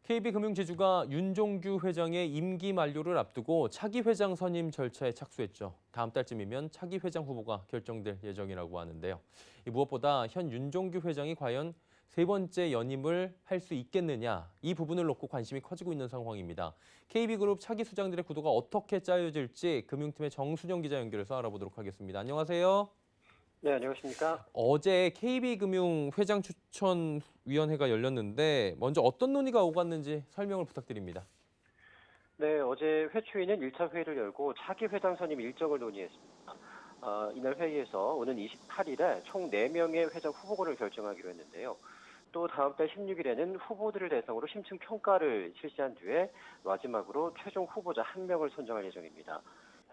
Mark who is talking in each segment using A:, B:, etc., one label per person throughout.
A: KB금융지주가 윤종규 회장의 임기 만료를 앞두고 차기 회장 선임 절차에 착수했죠. 다음 달쯤이면 차기 회장 후보가 결정될 예정이라고 하는데요. 무엇보다 현 윤종규 회장이 과연 세 번째 연임을 할 수 있겠느냐, 이 부분을 놓고 관심이 커지고 있는 상황입니다. KB그룹 차기 수장들의 구도가 어떻게 짜여질지 금융팀의 정순영 기자 연결해서 알아보도록 하겠습니다. 안녕하세요.
B: 네, 안녕하십니까?
A: 어제 KB금융 회장 추천위원회가 열렸는데 먼저 어떤 논의가 오갔는지 설명을 부탁드립니다.
B: 네, 어제 회추위는 1차 회의를 열고 차기 회장 선임 일정을 논의했습니다. 이날 회의에서 오는 28일에 총 4명의 회장 후보군을 결정하기로 했는데요. 또 다음 달 16일에는 후보들을 대상으로 심층 평가를 실시한 뒤에 마지막으로 최종 후보자 1명을 선정할 예정입니다.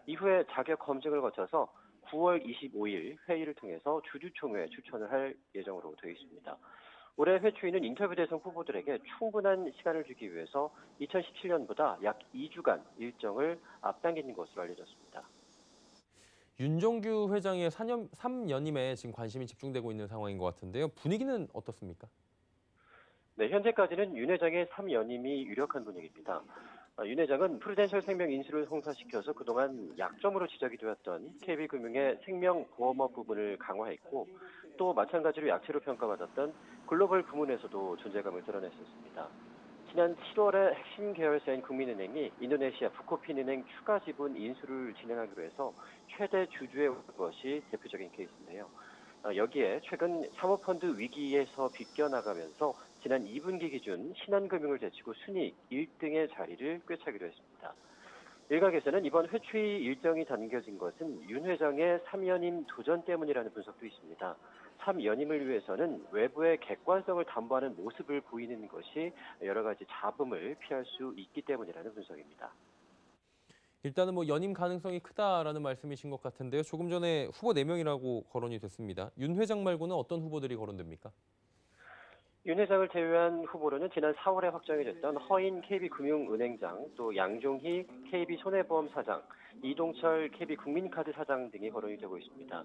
B: 이후에 자격 검증을 거쳐서 9월 25일 회의를 통해서 주주총회 추천을 할 예정으로 되어 있습니다. 올해 회추위는 인터뷰 대상 후보들에게 충분한 시간을 주기 위해서 2017년보다 약 2주간 일정을 앞당기는 것으로 알려졌습니다.
A: 윤종규 회장의 3연임에 지금 관심이 집중되고 있는 상황인 것 같은데요. 분위기는 어떻습니까?
B: 네, 현재까지는 윤 회장의 3연임이 유력한 분위기입니다. 윤 회장은 프루덴셜 생명 인수를 성사시켜서 그동안 약점으로 지적이 되었던 KB금융의 생명보험업 부분을 강화했고 또 마찬가지로 약체로 평가받았던 글로벌 부문에서도 존재감을 드러냈었습니다. 지난 7월에 핵심 계열사인 국민은행이 인도네시아 부코핀은행 추가 지분 인수를 진행하기로 해서 최대 주주에 오른 것이 대표적인 케이스인데요. 여기에 최근 사모펀드 위기에서 비껴나가면서 지난 2분기 기준 신한금융을 제치고 순이익 1등의 자리를 꿰차기로 했습니다. 일각에서는 이번 회추위 일정이 당겨진 것은 윤 회장의 3연임 도전 때문이라는 분석도 있습니다. 3연임을 위해서는 외부의 객관성을 담보하는 모습을 보이는 것이 여러 가지 잡음을 피할 수 있기 때문이라는 분석입니다.
A: 일단은 연임 가능성이 크다라는 말씀이신 것 같은데요. 조금 전에 후보 4명이라고 거론이 됐습니다. 윤 회장 말고는 어떤 후보들이 거론됩니까?
B: 윤 회장을 제외한 후보로는 지난 4월에 확정이 됐던 허인 KB금융은행장, 또 양종희 KB손해보험 사장, 이동철 KB국민카드 사장 등이 거론이 되고 있습니다.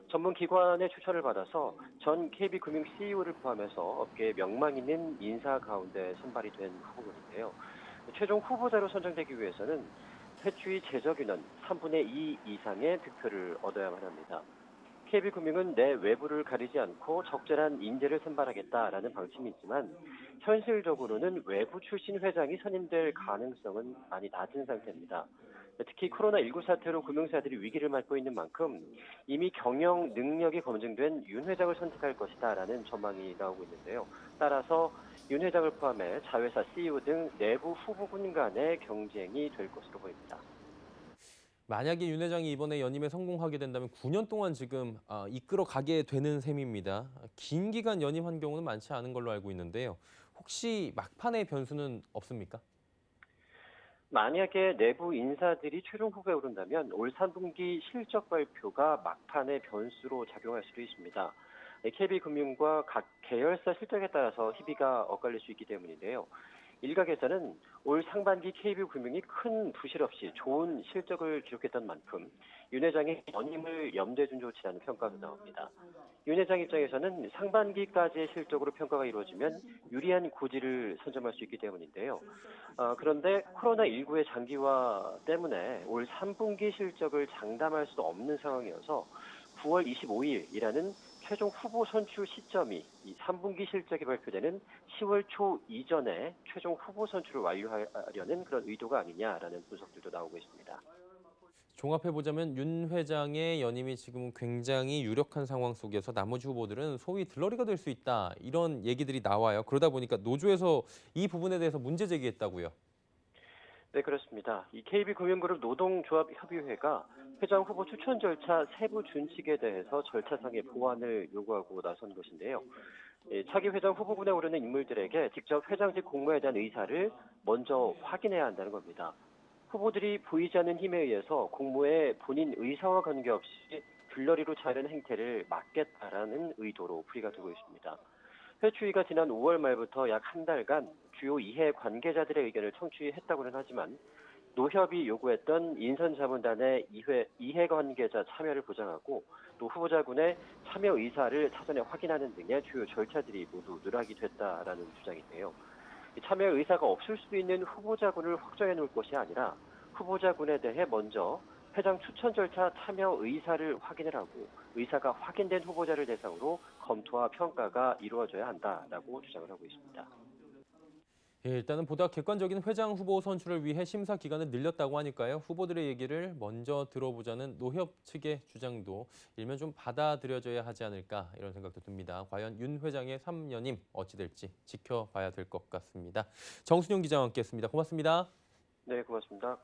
B: 전문 기관의 추천을 받아서 전 KB금융 CEO를 포함해서 업계에 명망 있는 인사 가운데 선발이 된 후보군인데요. 최종 후보자로 선정되기 위해서는 회추위 재적인원 3분의 2 이상의 득표를 얻어야만 합니다. KB금융은 내 외부를 가리지 않고 적절한 인재를 선발하겠다라는 방침이 있지만 현실적으로는 외부 출신 회장이 선임될 가능성은 많이 낮은 상태입니다. 특히 코로나19 사태로 금융사들이 위기를 맞고 있는 만큼 이미 경영 능력이 검증된 윤 회장을 선택할 것이다라는 전망이 나오고 있는데요. 따라서 윤 회장을 포함해 자회사 CEO 등 내부 후보군 간의 경쟁이 될 것으로 보입니다.
A: 만약에 윤 회장이 이번에 연임에 성공하게 된다면 9년 동안 지금 이끌어가게 되는 셈입니다. 긴 기간 연임한 경우는 많지 않은 걸로 알고 있는데요. 혹시 막판의 변수는 없습니까?
B: 만약에 내부 인사들이 최종 후보에 오른다면 올 3분기 실적 발표가 막판의 변수로 작용할 수도 있습니다. KB금융과 각 계열사 실적에 따라서 희비가 엇갈릴 수 있기 때문인데요. 일각에서는 올 상반기 KB금융이 큰 부실 없이 좋은 실적을 기록했던 만큼 윤 회장의 연임을 염두에 둔 조치라는 평가도 나옵니다. 윤 회장 입장에서는 상반기까지의 실적으로 평가가 이루어지면 유리한 고지를 선점할 수 있기 때문인데요. 그런데 코로나19의 장기화 때문에 올 3분기 실적을 장담할 수 없는 상황이어서 9월 25일이라는 최종 후보 선출 시점이 이 3분기 실적이 발표되는 10월 초 이전에 최종 후보 선출을 완료하려는 그런 의도가 아니냐라는 분석들도 나오고 있습니다.
A: 종합해보자면 윤 회장의 연임이 지금 굉장히 유력한 상황 속에서 나머지 후보들은 소위 들러리가 될 수 있다, 이런 얘기들이 나와요. 그러다 보니까 노조에서 이 부분에 대해서 문제 제기했다고요.
B: 네, 그렇습니다. 이 KB금융그룹 노동조합협의회가 회장 후보 추천 절차 세부 준칙에 대해서 절차상의 보완을 요구하고 나선 것인데요. 차기 회장 후보군에 오르는 인물들에게 직접 회장직 공모에 대한 의사를 먼저 확인해야 한다는 겁니다. 후보들이 보이지 않는 힘에 의해서 공모에 본인 의사와 관계없이 들러리로 자르는 행태를 막겠다라는 의도로 풀이가 되고 있습니다. 회추위가 지난 5월 말부터 약 한 달간 주요 이해 관계자들의 의견을 청취했다고는 하지만 노협이 요구했던 인선자문단의 이해관계자 참여를 보장하고 또 후보자군의 참여 의사를 사전에 확인하는 등의 주요 절차들이 모두 누락이 됐다라는 주장인데요. 참여 의사가 없을 수도 있는 후보자군을 확정해 놓을 것이 아니라 후보자군에 대해 먼저 회장 추천 절차 참여 의사를 확인을 하고 의사가 확인된 후보자를 대상으로 검토와 평가가 이루어져야 한다라고 주장을 하고 있습니다.
A: 예, 일단은 보다 객관적인 회장 후보 선출을 위해 심사 기간을 늘렸다고 하니까요. 후보들의 얘기를 먼저 들어보자는 노협 측의 주장도 일면 좀 받아들여져야 하지 않을까 이런 생각도 듭니다. 과연 윤 회장의 3년임 어찌 될지 지켜봐야 될 것 같습니다. 정순영 기자와 함께했습니다. 고맙습니다.
B: 네, 고맙습니다.